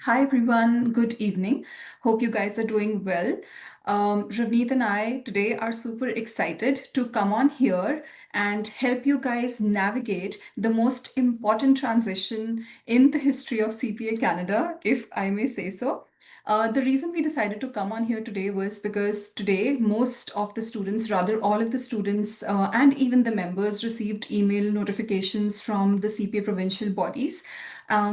Hi everyone, good evening. Hope you guys are doing well. Ravneet and I today are super excited to come on here and help you guys navigate the most important transition in the history of CPA Canada, if I may say so. The reason we decided to come on here today was because today most of the students, rather all of the students and even the members received email notifications from the CPA provincial bodies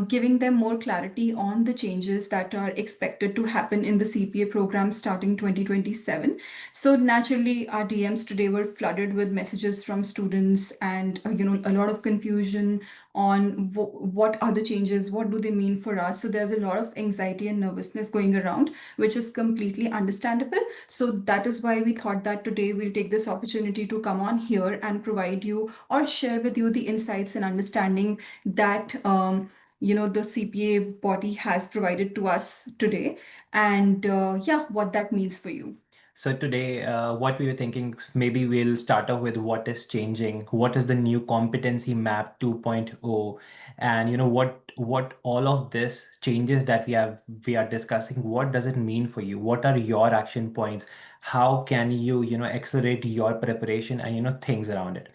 giving them more clarity on the changes that are expected to happen in the CPA program starting 2027. So naturally, our DMs today were flooded with messages from students and a lot of confusion on what are the changes, what do they mean for us. So there's a lot of anxiety and nervousness going around, which is completely understandable. So that is why we thought that today we'll take this opportunity to come on here and provide you or share with you the insights and understanding that the CPA body has provided to us today, and yeah, what that means for you. So today, what we were thinking, maybe we'll start off with what is changing, what is the new competency map 2.0, and what all of this changes that we are discussing, what does it mean for you? What are your action points? How can you accelerate your preparation and things around it?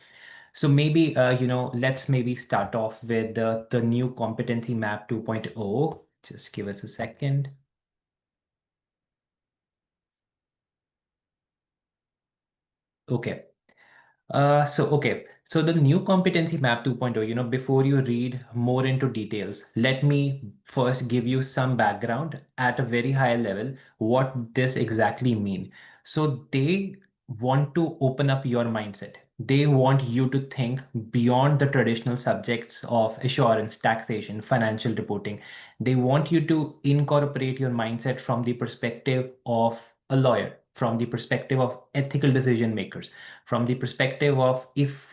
So maybe let's maybe start off with the new competency map 2.0. Just give us a second. Okay. So the new competency map 2.0, before you read more into details, let me first give you some background at a very high level, what this exactly mean. So they want to open up your mindset. They want you to think beyond the traditional subjects of assurance, taxation, financial reporting. They want you to incorporate your mindset from the perspective of a lawyer, from the perspective of ethical decision makers, from the perspective of if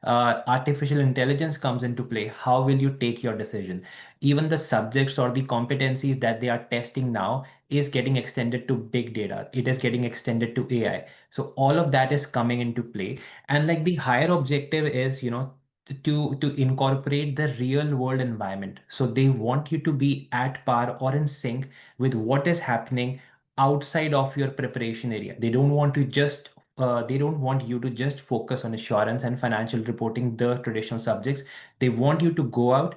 artificial intelligence comes into play, how will you take your decision? Even the subjects or the competencies that they are testing now is getting extended to big data, it is getting extended to AI. So all of that is coming into play, and like the higher objective is to incorporate the real world environment. So they want you to be at par or in sync with what is happening outside of your preparation area. They don't want you to just focus on assurance and financial reporting, the traditional subjects. They want you to go out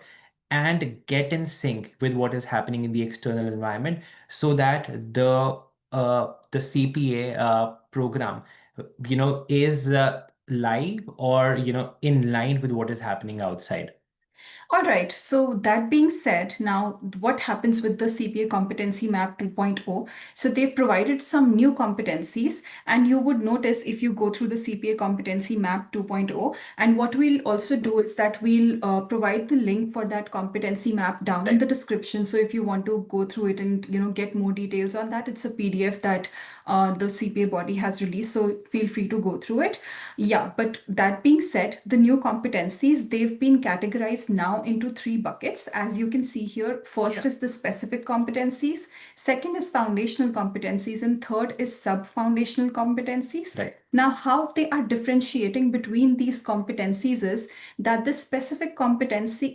and get in sync with what is happening in the external environment, so that the CPA program, is live or in line with what is happening outside. All right, so that being said, now what happens with the CPA Competency Map 2.0? So they've provided some new competencies, and you would notice if you go through the CPA Competency Map 2.0, and what we'll also do is that we'll provide the link for that competency map down in the description. So if you want to go through it and get more details on that, it's a PDF that the CPA body has released. So feel free to go through it. Yeah, but that being said, the new competencies, they've been categorized now into three buckets. As you can see here, first is the specific competencies, second is foundational competencies, and third is sub-foundational competencies. Right. Now, how they are differentiating between these competencies is that in the specific competencies,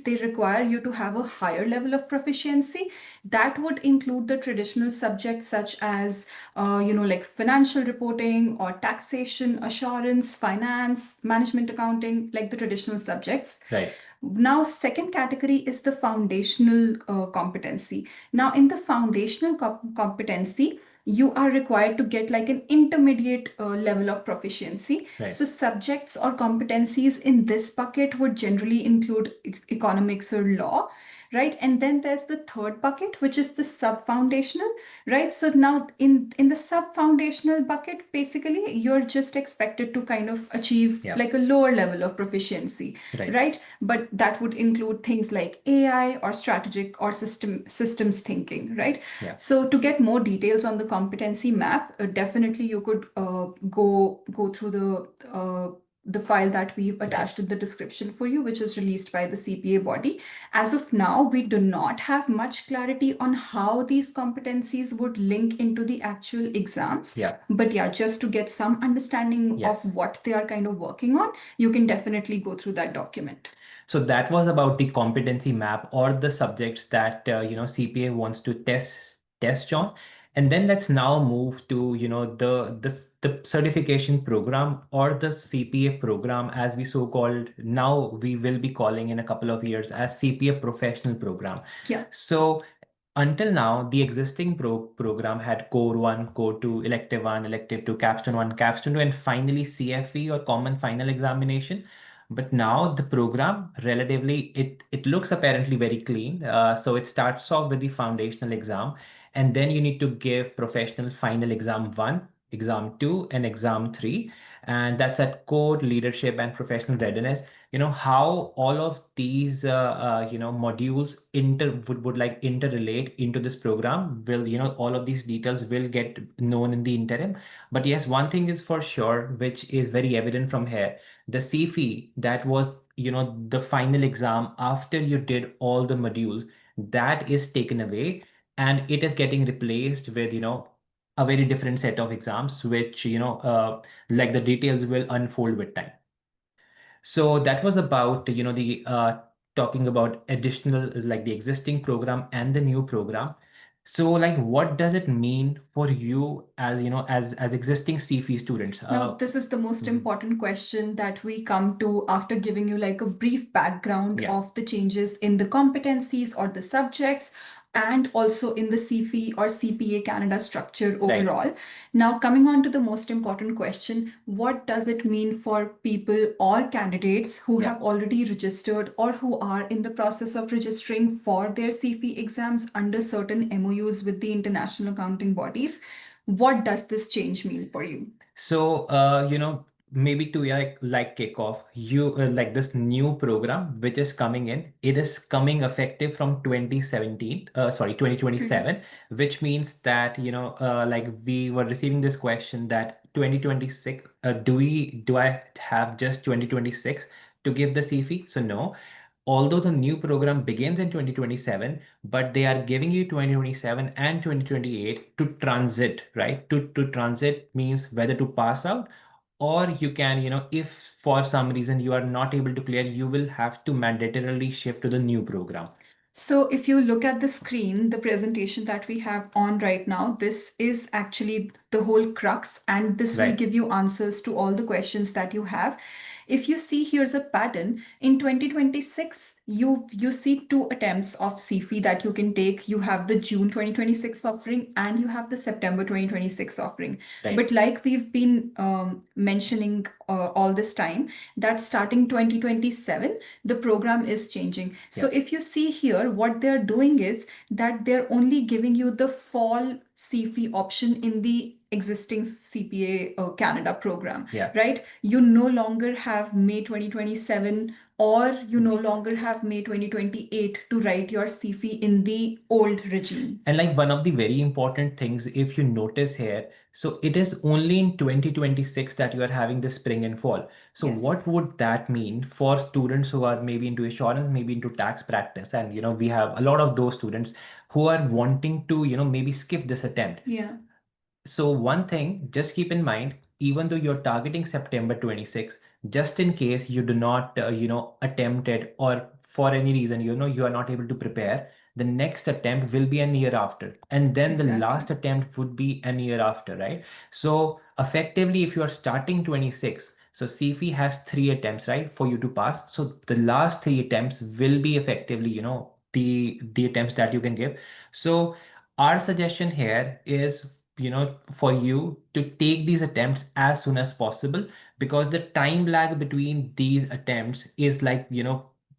they require you to have a higher level of proficiency. That would include the traditional subjects such as like financial reporting or taxation, assurance, finance, management accounting, like the traditional subjects. Right. Now, second category is the foundational competency. Now, in the foundational competency, you are required to get like an intermediate level of proficiency. Right. So, subjects or competencies in this bucket would generally include economics or law, right? And then there's the third bucket, which is the sub-foundational, right? So now in the sub-foundational bucket, basically you're just expected to kind of achieve Yeah. like a lower level of proficiency, Right. right? But that would include things like AI or strategic or systems thinking, right? Yeah. So to get more details on the competency map, definitely you could go through the the file that we've Right. attached in the description for you, which is released by the CPA body. As of now, we do not have much clarity on how these competencies would link into the actual exams. Yeah. But yeah, just to get some understanding Yes. of what they are kind of working on, you can definitely go through that document. So that was about the competency map or the subjects that CPA wants to test on. And then let's now move to the certification program or the CPA program, as we so called now we will be calling in a couple of years as CPA Professional Program. Yeah. So until now, the existing program had Core 1, Core 2, Elective 1, Elective 2, Capstone 1, Capstone 2, and finally CFE or Common Final Examination. But now the program relatively it looks apparently very clean. So it starts off with the foundational exam, and then you need to give professional final exam 1, exam 2, and exam 3, and that's at code, leadership, and professional readiness. How all of these modules would like interrelate into this program will all of these details will get known in the interim. But yes, one thing is for sure, which is very evident from here: the CFE, that was the final exam after you did all the modules, that is taken away, and it is getting replaced with a very different set of exams, which like the details will unfold with time. So that was about the talking about additional, like the existing program and the new program. So like what does it mean for you as as existing CFE students? Now, this is the most Mhm. important question that we come to after giving you like a brief background Yeah. of the changes in the competencies or the subjects and also in the CFE or CPA Canada structure Right. overall. Now, coming on to the most important question, what does it mean for people or candidates who Yeah. have already registered or who are in the process of registering for their CFE exams under certain MoUs with the international accounting bodies? What does this change mean for you? So, maybe to like kick off, you like this new program which is coming in. It is coming effective from 2017. Sorry, 2027, which means that like we were receiving this question that 2026. Do I have just 2026 to give the CFE? So no. Although the new program begins in 2027, but they are giving you 2027 and 2028 to transit, right? To transit means whether to pass out, or you can, if for some reason you are not able to clear, you will have to mandatorily shift to the new program. So if you look at the screen, the presentation that we have on right now, this is actually the whole crux, and this will Right. give you answers to all the questions that you have. If you see, here's a pattern. In 2026, you see two attempts of CFE that you can take. You have the June 2026 offering and you have the September 2026 offering. Right. But like we've been mentioning all this time, that starting 2027, the program is changing. So Yeah. if you see here, what they're doing is that they're only giving you the fall CFE option in the existing CPA Canada program, Yeah. right? You no longer have May 2027 or you no longer have May 2028 to write your CFE in the old regime. And like one of the very important things, if you notice here, so it is only in 2026 that you are having the spring and fall. So Yes. what would that mean for students who are maybe into insurance, maybe into tax practice? And we have a lot of those students who are wanting to, maybe skip this attempt. Yeah. So one thing, just keep in mind, even though you're targeting September 26, just in case you do not, attempt it, or for any reason, you are not able to prepare, the next attempt will be an year after. And then the Exactly. last attempt would be an year after, right? So effectively, if you are starting 26, so CFE has 3 attempts, right, for you to pass. So the last 3 attempts will be effectively, the attempts that you can give. So our suggestion here is for you to take these attempts as soon as possible, because the time lag between these attempts is like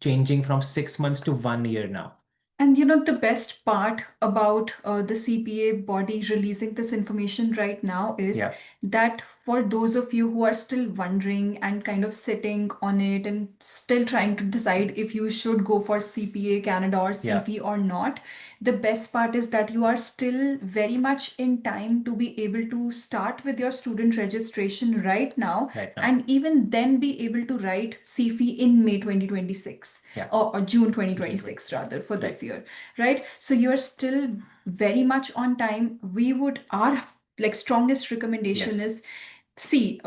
changing from 6 months to 1 year now. And the best part about the CPA body releasing this information right now is Yeah. that for those of you who are still wondering and kind of sitting on it and still trying to decide if you should go for CPA Canada or Yeah, CFE or not, the best part is that you are still very much in time to be able to start with your student registration right now, right now. and even then be able to write CFE in May 2026, Yeah, or June June 2026 26. rather, for Right. this year, right? So you're still very much on time. Our like strongest recommendation Yes. is, see,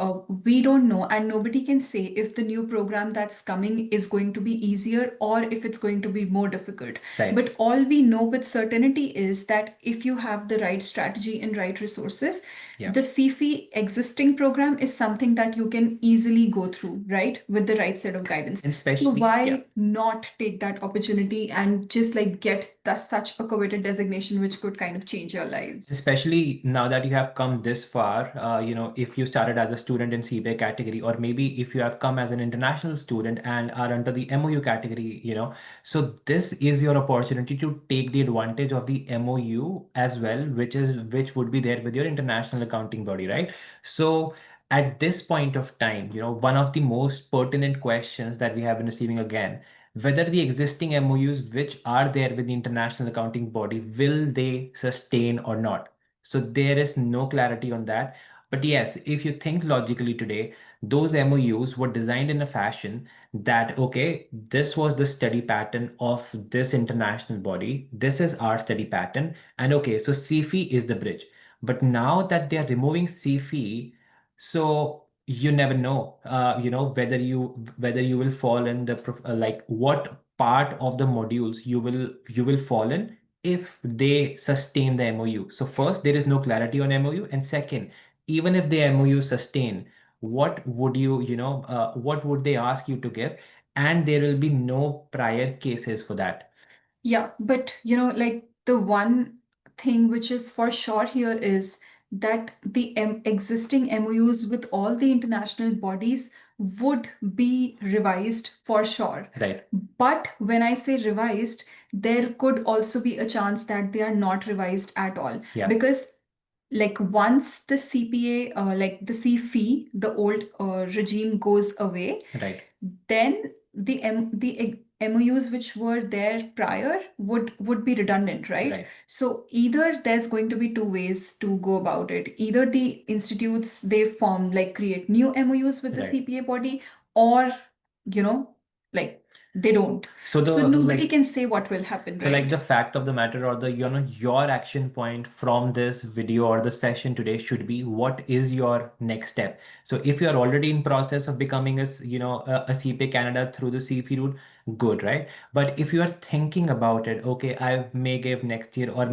we don't know, and nobody can say if the new program that's coming is going to be easier or if it's going to be more difficult. Right. But all we know with certainty is that if you have the right strategy and right resources, Yeah. the CFE existing program is something that you can easily go through, right? With the right set of guidance. And So especially, yeah. why not take that opportunity and just like get such a coveted designation which could kind of change your lives? Especially now that you have come this far, if you started as a student in CPA category, or maybe if you have come as an international student and are under the MOU category, so this is your opportunity to take the advantage of the MOU as well, which would be there with your international accounting body, right? So at this point of time, one of the most pertinent questions that we have been receiving again, whether the existing MOUs which are there with the international accounting body, will they sustain or not? So there is no clarity on that. But yes, if you think logically today, those MOUs were designed in a fashion that, okay, this was the study pattern of this international body. This is our study pattern. And okay, so CFE is the bridge. But now that they are removing CFE, so you never know, whether you will fall in like what part of the modules you will fall in if they sustain the MOU. So first, there is no clarity on MOU, and second, even if the MOU sustain, what would they ask you to give, and there will be no prior cases for that. Yeah, but like the one thing which is for sure here is that the existing MOUs with all the international bodies would be revised for sure. Right. But when I say revised, there could also be a chance that they are not revised at all. Yeah. Because like once the CPA, like the CFE, the old regime goes away, Right. then the MOUs which were there prior would be redundant, right? Right. So either there's going to be two ways to go about it. Either the institutes they form like create new MOUs with the Right. CPA body, or like they don't. So So the nobody like can say what will happen, So like right? the fact of the matter, or the your action point from this video or the session today should be, what is your next step? So if you are already in process of becoming a CPA Canada through the CFE route, good, right? But if you are thinking about it, okay, I may give next year, or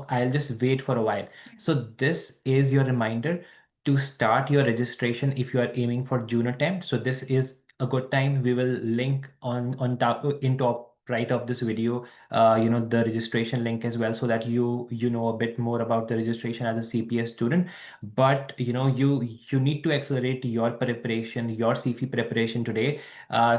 I'll just wait for a while. So this is your reminder to start your registration if you are aiming for June attempt. So this is a good time. We will link on top in top right of this video, the registration link as well, so that you know a bit more about the registration as a CPA student. But you need to accelerate your preparation, your CFE preparation today,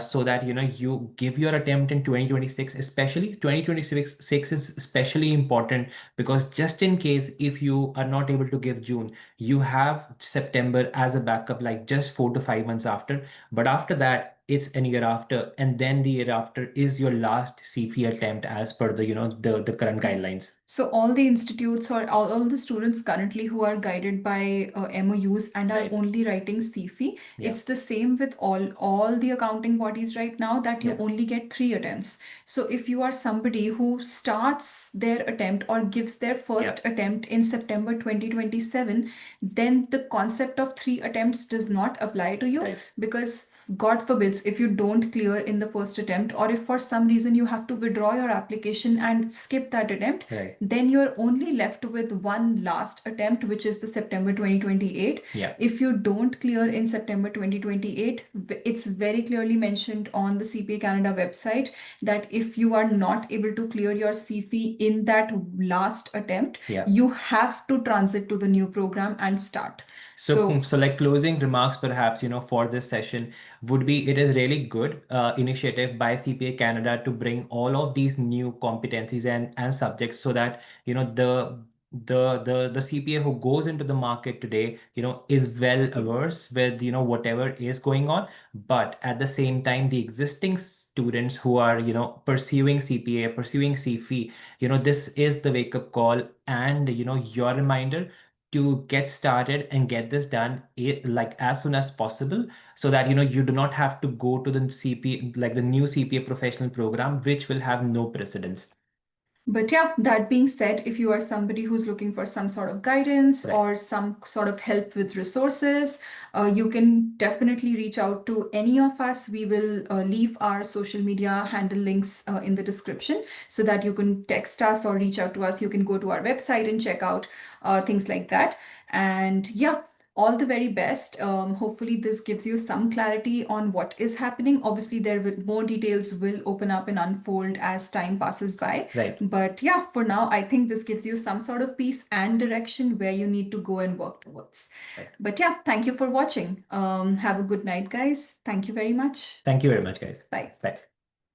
so that you give your attempt in 2026. Especially 2026 is especially important, because just in case if you are not able to give June, you have September as a backup, like just 4 to 5 months after. But after that, it's an year after, and then the year after is your last CFE attempt as per the current Yeah. guidelines. So all the institutes or all the students currently who are guided by MOUs and are Right. only writing CFE, Yeah. it's the same with all the accounting bodies right now, that you Yeah. only get 3 attempts. So if you are somebody who starts their attempt or gives their Yeah. first attempt in September 2027, then the concept of 3 attempts does not apply to you. Right. Because God forbids, if you don't clear in the first attempt, or if for some reason you have to withdraw your application and skip that attempt, Right. then you're only left with one last attempt, which is the September 2028. Yeah. If you don't clear in September 2028, it's very clearly mentioned on the CPA Canada website that if you are not able to clear your CFE in that last attempt, Yeah. you have to transit to the new program and start. So like closing remarks, perhaps, for this session would be, it is really good initiative by CPA Canada to bring all of these new competencies and subjects, so that, the the CPA who goes into the market today, is well averse with, whatever is going on. But at the same time, the existing students who are, pursuing CPA, pursuing CFE, this is the wake-up call and, your reminder to get started and get this done like as soon as possible, so that you do not have to go to the CPA, like the new CPA professional program, which will have no precedence. But yeah, that being said, if you are somebody who's looking for some sort of guidance Right. or some sort of help with resources, you can definitely reach out to any of us. We will leave our social media handle links in the description so that you can text us or reach out to us. You can go to our website and check out things like that. And yeah, all the very best. Hopefully, this gives you some clarity on what is happening. Obviously, more details will open up and unfold as time passes by. Right. But yeah, for now, I think this gives you some sort of peace and direction where you need to go and work towards. Right. But yeah, thank you for watching. Have a good night, guys. Thank you very much. Thank you very much, guys. Bye. Bye.